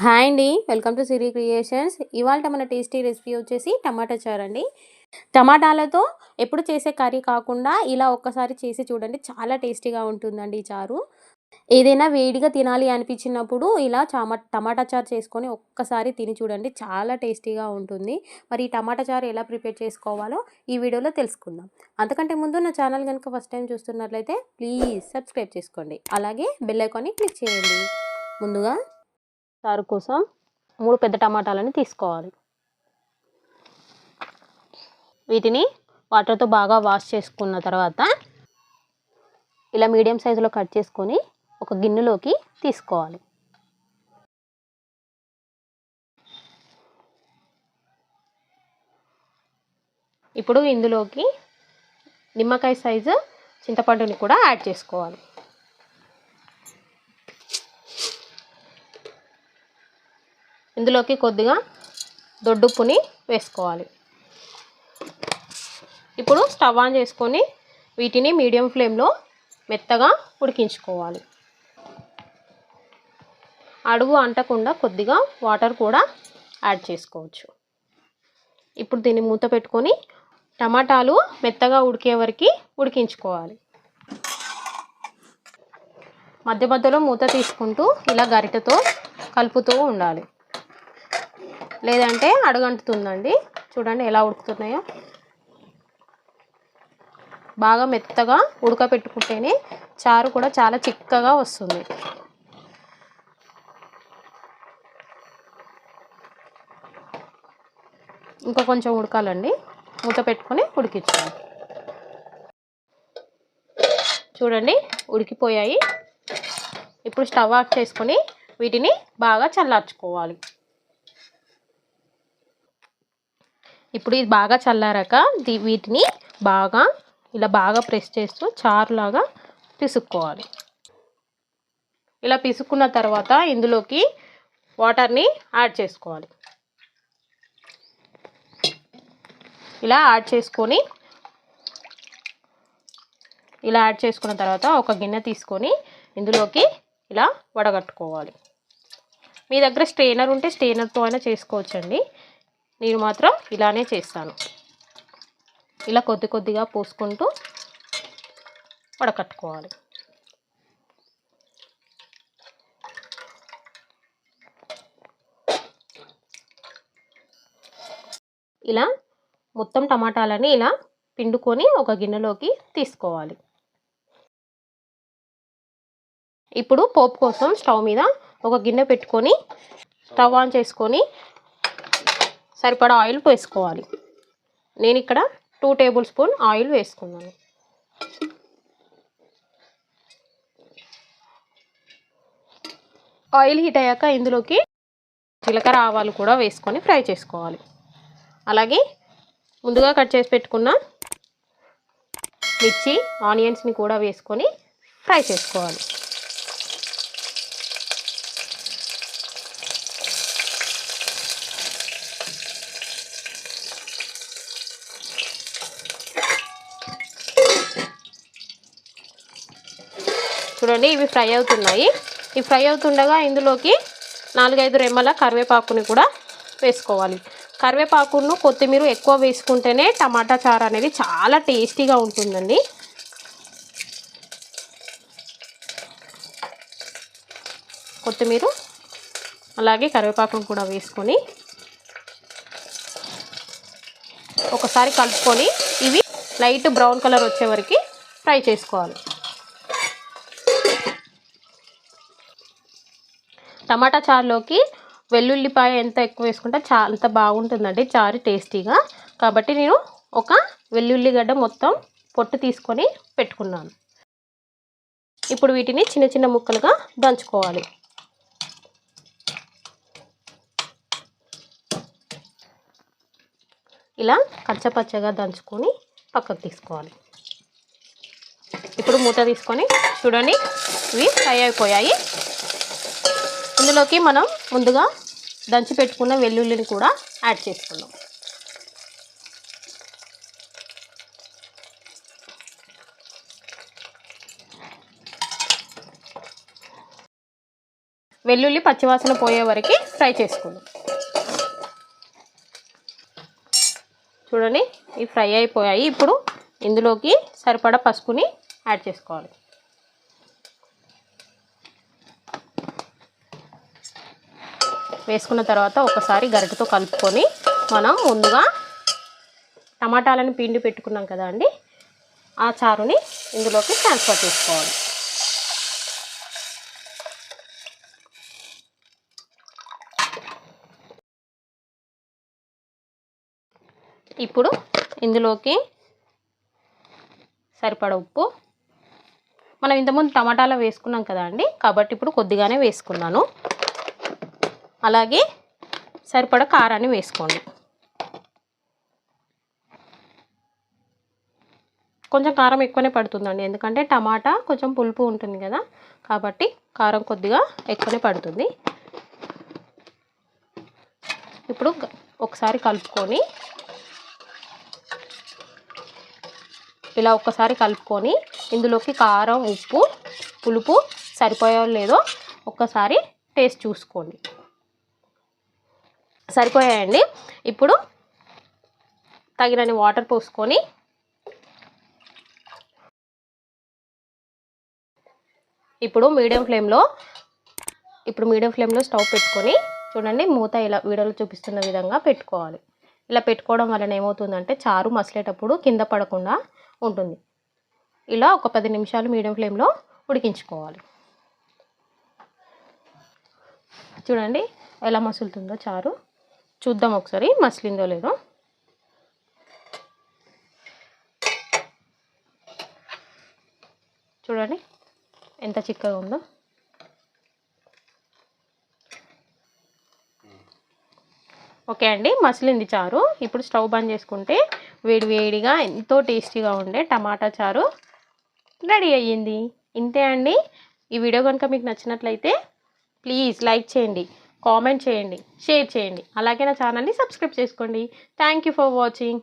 Hi అండి, welcome to Siri creations. ఇవాళ మన టేస్టీ రెసిపీ వచ్చేసి టమాటా చారు అండి. టమాటాలతో ఎప్పుడు చేసే కర్రీ కాకుండా ఇలా ఒక్కసారి చేసి చూడండి, చాలా టేస్టీగా ఉంటుందండి ఈ చారు. ఏదైనా వేడిగా తినాలి అనిపించినప్పుడు ఇలా టమాటా చారు చేసుకొని ఒక్కసారి తిని చూడండి, చాలా టేస్టీగా ఉంటుంది. మరి ఈ టమాటా చారు ఎలా ప్రిపేర్ చేసుకోవాలో ఈ వీడియోలో తెలుసుకుందాం. అంతకంటే ముందు నా ఛానల్ కనుక ఫస్ట్ టైం చూస్తున్నట్లయితే ప్లీజ్ సబ్స్క్రైబ్ చేసుకోండి, అలాగే బెల్ ఐకాన్ని క్లిక్ చేయండి. ముందుగా చారు కోసం 3 పెద్ద టమాటాలను తీసుకోవాలి. వీటిని వాటర్తో బాగా వాష్ చేసుకున్న తర్వాత ఇలా మీడియం సైజులో కట్ చేసుకొని ఒక గిన్నెలోకి తీసుకోవాలి. ఇప్పుడు ఇందులోకి నిమ్మకాయ సైజు చింతపండుని కూడా యాడ్ చేసుకోవాలి. ఇందులోకి కొద్దిగా దొడ్డుప్పుని వేసుకోవాలి. ఇప్పుడు స్టవ్ ఆన్ చేసుకొని వీటిని మీడియం ఫ్లేమ్లో మెత్తగా ఉడికించుకోవాలి. అడుగు అంటకుండా కొద్దిగా వాటర్ కూడా యాడ్ చేసుకోవచ్చు. ఇప్పుడు దీన్ని మూత పెట్టుకొని టమాటాలు మెత్తగా ఉడికే వరకు ఉడికించుకోవాలి. మధ్య మధ్యలో మూత తీసుకుంటూ ఇలా గరిటెతో కలుపుతూ ఉండాలి, లేదంటే అడుగంటుతుందండి. చూడండి ఎలా ఉడుకుతున్నాయో. బాగా మెత్తగా ఉడకపెట్టుకుంటేనే చారు కూడా చాలా చిక్కగా వస్తుంది. ఇంకా కొంచెం ఉడకాలండి, మూత పెట్టుకొని ఉడికించాలి. చూడండి ఉడికిపోయాయి. ఇప్పుడు స్టవ్ ఆఫ్ చేసుకొని వీటిని బాగా చల్లార్చుకోవాలి. ఇప్పుడు ఇది బాగా చల్లారాక వీటిని బాగా ప్రెస్ చేస్తూ చారులాగా పిసుక్కోవాలి. ఇలా పిసుక్కున్న తర్వాత ఇందులోకి వాటర్ని యాడ్ చేసుకోవాలి. ఇలా యాడ్ చేసుకున్న తర్వాత ఒక గిన్నె తీసుకొని ఇందులోకి ఇలా వడగట్టుకోవాలి. మీ దగ్గర స్ట్రెయినర్ ఉంటే స్ట్రెయినర్తో అయినా చేసుకోవచ్చండి. నేను మాత్రం ఇలానే చేస్తాను. ఇలా కొద్ది కొద్దిగా పోసుకుంటూ వడకట్టుకోవాలి. ఇలా మొత్తం టమాటాలని ఇలా పిండుకొని ఒక గిన్నెలోకి తీసుకోవాలి. ఇప్పుడు పోపు కోసం స్టవ్ మీద ఒక గిన్నె పెట్టుకొని స్టవ్ ఆన్ చేసుకొని సరిపడా ఆయిల్ వేసుకోవాలి. నేను ఇక్కడ 2 టేబుల్ స్పూన్ ఆయిల్ వేసుకున్నాను. ఆయిల్ హీట్ అయ్యాక ఇందులోకి జీలకర్ర ఆవాలు కూడా వేసుకొని ఫ్రై చేసుకోవాలి. అలాగే ముందుగా కట్ చేసి పెట్టుకున్న మిర్చి ఆనియన్స్ని కూడా వేసుకొని ఫ్రై చేసుకోవాలి. చూడండి ఇవి ఫ్రై అవుతున్నాయి. ఇవి ఫ్రై అవుతుండగా ఇందులోకి 4-5 రెమ్మల కరివేపాకుని కూడా వేసుకోవాలి. కరివేపాకును కొత్తిమీర ఎక్కువ వేసుకుంటేనే టమాటా చారు అనేది చాలా టేస్టీగా ఉంటుందండి. కొత్తిమీర అలాగే కరివేపాకును కూడా వేసుకొని ఒకసారి కలుపుకొని ఇవి లైట్ బ్రౌన్ కలర్ వచ్చే వరకు ఫ్రై చేసుకోవాలి. టమాటా చారులోకి వెల్లుల్లిపాయ ఎంత ఎక్కువ వేసుకుంటే అంత బాగుంటుందండి చారు టేస్టీగా. కాబట్టి నేను ఒక వెల్లుల్లిగడ్డ మొత్తం పొట్టు తీసుకొని పెట్టుకున్నాను. ఇప్పుడు వీటిని చిన్న చిన్న ముక్కలుగా దంచుకోవాలి. ఇలా కచ్చపచ్చగా దంచుకొని పక్కకు తీసుకోవాలి. ఇప్పుడు మూత తీసుకొని చూడండి ఇవి ఫ్రై అయిపోయాయి. ఇందులోకి మనం ముందుగా దంచి పెట్టుకున్న వెల్లుల్లిని కూడా యాడ్ చేసుకుందాం. వెల్లుల్లి పచ్చివాసన పోయే వరకు ఫ్రై చేసుకుందాం. చూడండి ఇవి ఫ్రై అయిపోయాయి. ఇప్పుడు ఇందులోకి సరిపడా పసుపుని యాడ్ చేసుకోవాలి. వేసుకున్న తర్వాత ఒకసారి గరిటెతో కలుపుకొని మనం ముందుగా టమాటాలను పిండి పెట్టుకున్నాం కదా అండి, ఆ చారుని ఇందులోకి ట్రాన్స్ఫర్ చేసుకోవాలి. ఇప్పుడు ఇందులోకి సరిపడ ఉప్పు, మనం ఇంతకుముందు టమాటాలో వేసుకున్నాం కదా అండి, కాబట్టి ఇప్పుడు కొద్దిగానే వేసుకున్నాను. అలాగే సరిపడ కారాన్ని వేసుకోండి. కొంచెం కారం ఎక్కువనే పడుతుందండి, ఎందుకంటే టమాటా కొంచెం పులుపు ఉంటుంది కదా, కాబట్టి కారం కొద్దిగా ఎక్కువనే పడుతుంది. ఇప్పుడు ఒకసారి కలుపుకొని ఇలా ఒక్కసారి కలుపుకొని ఇందులోకి కారం, ఉప్పు, పులుపు సరిపోయో లేదో ఒక్కసారి టేస్ట్ చూసుకోండి. సరిపోయాయండి. ఇప్పుడు తగినన్ని వాటర్ పోసుకొని ఇప్పుడు మీడియం ఫ్లేమ్లో స్టవ్ పెట్టుకొని చూడండి, మూత ఇలా వీడియోలో చూపిస్తున్న విధంగా పెట్టుకోవాలి. ఇలా పెట్టుకోవడం వలన ఏమవుతుందంటే చారు మసిలేటప్పుడు కింద పడకుండా ఉంటుంది. ఇలా ఒక 10 నిమిషాలు మీడియం ఫ్లేమ్లో ఉడికించుకోవాలి. చూడండి ఎలా మసులుతుందో చారు, చూద్దాం ఒకసారి మసిలిందో లేదో. చూడండి ఎంత చిక్కగా ఉందో. ఓకే అండి, మసిలింది చారు. ఇప్పుడు స్టవ్ బంద్ చేసుకుంటే వేడివేడిగా ఎంతో టేస్టీగా ఉండే టమాటా చారు రెడీ అయ్యింది. ఇంతే అండి. ఈ వీడియో కనుక మీకు నచ్చినట్లయితే ప్లీజ్ లైక్ చేయండి, కామెంట్ చేయండి, షేర్ చేయండి. అలాగే నా ఛానల్ని సబ్స్క్రైబ్ చేసుకోండి. Thank you for watching.